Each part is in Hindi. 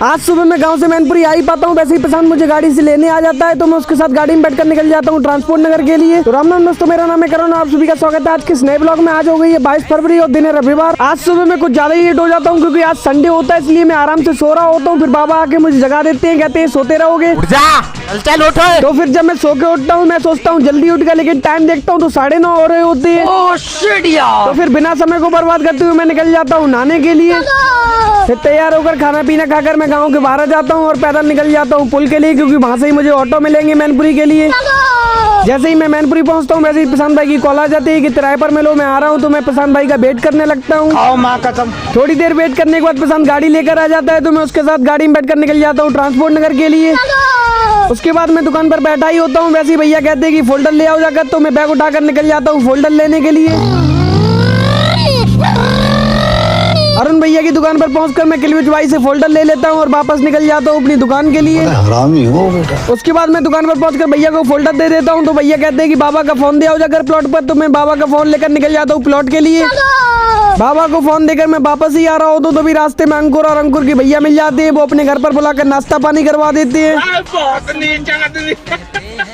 आज सुबह मैं गांव से मैनपुरी आ ही पाता हूँ, वैसे ही प्रशांत मुझे गाड़ी से लेने आ जाता है तो मैं उसके साथ गाड़ी में बैठकर निकल जाता हूँ ट्रांसपोर्ट नगर के लिए। तो राम राम दोस्तों, मेरा नाम है करण, आप सभी का स्वागत है आज के इस नए ब्लॉग में। आज हो गई है 22 फरवरी और दिन है रविवार। आज सुबह मैं कुछ ज्यादा ही लेट हो जाता हूँ क्योंकि आज संडे होता है, इसलिए मैं आराम से सो रहा होता हूँ। फिर बाबा आके मुझे जगा देते हैं, कहते हैं सोते रहोगे, चल उठो। तो फिर जब मैं सो के उठता हूँ मैं सोचता हूँ जल्दी उठ गया, लेकिन टाइम देखता हूँ तो 9:30 हो रहे होते हैं। तो फिर बिना समय को बर्बाद करते हुए मैं निकल जाता हूँ नहाने के लिए। फिर तैयार होकर खाना पीना खाकर मैं गांव के बाहर आ जाता हूँ और पैदल निकल जाता हूँ पुल के लिए, क्योंकि वहां से ही मुझे ऑटो मिलेंगे मैनपुरी के लिए। जैसे ही मैं मैनपुरी पहुंचता हूँ वैसे ही प्रशांत भाई की कॉल आ जाती है कि किराए पर मिलो, मैं आ रहा हूँ। तो मैं प्रशांत भाई का वेट करने लगता हूँ। थोड़ी देर वेट करने के बाद प्रशांत गाड़ी लेकर आ जाता है तो मैं उसके साथ गाड़ी में बैठकर निकल जाता हूँ ट्रांसपोर्ट नगर के लिए। उसके बाद मैं दुकान पर बैठा ही होता हूँ, वैसे ही भैया कहते हैं कि फोल्डर ले आओ जाकर, तो मैं बैग उठाकर निकल जाता हूँ फोल्डर लेने के लिए। अरुण भैया की दुकान पर पहुंचकर मैं किलविच भाई से फोल्डर ले लेता हूं और वापस निकल जाता हूं अपनी दुकान के लिए। हरामी हो बेटा। उसके बाद मैं दुकान पर पहुंचकर भैया को फोल्डर दे देता हूं, तो भैया कहते हैं कि बाबा का फोन दे आओ जाकर प्लॉट पर। तो मैं बाबा का फोन लेकर निकल जाता हूं प्लॉट के लिए। बाबा को फोन देकर मैं वापस ही आ रहा होता हूं तो भी रास्ते में अंकुर और अंकुर के भैया मिल जाते हैं। वो अपने घर पर बुलाकर नाश्ता पानी करवा देते हैं।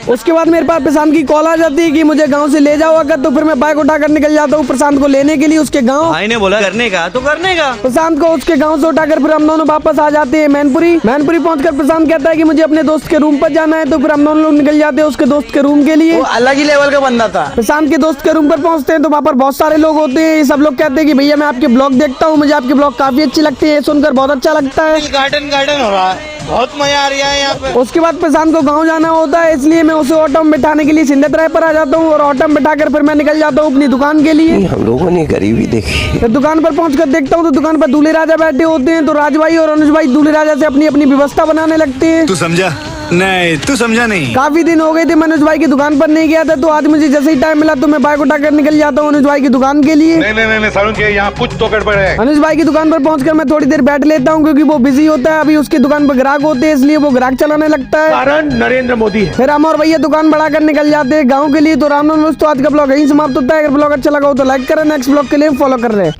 उसके बाद मेरे पास प्रशांत की कॉल आ जाती है कि मुझे गांव से ले जाओ अगर, तो फिर मैं बाइक उठाकर निकल जाता हूँ प्रशांत को लेने के लिए उसके गांव। भाई ने बोला करने का तो करने का। प्रशांत को उसके गांव से उठाकर फिर हम दोनों वापस आ जाते हैं मैनपुरी। मैनपुरी पहुंचकर प्रशांत कहता है कि मुझे अपने दोस्त के रूम पर जाना है, तो फिर हम दोनों लोग निकल जाते हैं उसके दोस्त के रूम के लिए। वो अलग ही लेवल का बंदा था। प्रशांत के दोस्त के रूम पर पहुंचते हैं तो वहाँ पर बहुत सारे लोग होते हैं। ये सब लोग कहते हैं कि भैया मैं आपके ब्लॉग देखता हूँ, मुझे आपके ब्लॉग काफी अच्छे लगते हैं, सुनकर बहुत अच्छा लगता है। गार्डन गार्डन हो रहा है, बहुत मजा आ रहा है यहाँ पे। उसके बाद प्रशांत को गांव जाना होता है, इसलिए मैं उसे ऑटो में बिठाने के लिए सिंधत राय पर आ जाता हूँ और ऑटो में बिठाकर फिर मैं निकल जाता हूँ अपनी दुकान के लिए। हम लोगों ने गरीबी देखी। फिर दुकान पर पहुंचकर देखता हूँ तो दुकान पर दूल्हे राजा बैठे होते हैं। तो राज भाई और अनुज भाई दूल्हे राजा से अपनी अपनी व्यवस्था बनाने लगते हैं। तू समझा नहीं, तू समझा नहीं। काफी दिन हो गए थे मैं अनुज भाई की दुकान पर नहीं गया था, तो आज मुझे जैसे ही टाइम मिला तो मैं बाइक उठाकर निकल जाता हूँ अनुज भाई की दुकान के लिए। नहीं सारुण के यहाँ कुछ तो गड़बड़ है। अनुज भाई की दुकान पर पहुंचकर मैं थोड़ी देर बैठ लेता हूँ क्योंकि वो बिजी होता है, अभी उसकी दुकान पर ग्राहक होते हैं इसलिए वो ग्राहक चलाने लगता है। कारण नरेंद्र मोदी है। फिर हम और भैया दुकान बढ़ाकर निकल जाते हैं गाँव के लिए। तो राम राम दोस्तों, आज का ब्लॉग यहीं समाप्त होता है। अगर ब्लॉग अच्छा लगा हो तो लाइक करें, नेक्स्ट ब्लॉग के लिए फॉलो कर रहे हैं।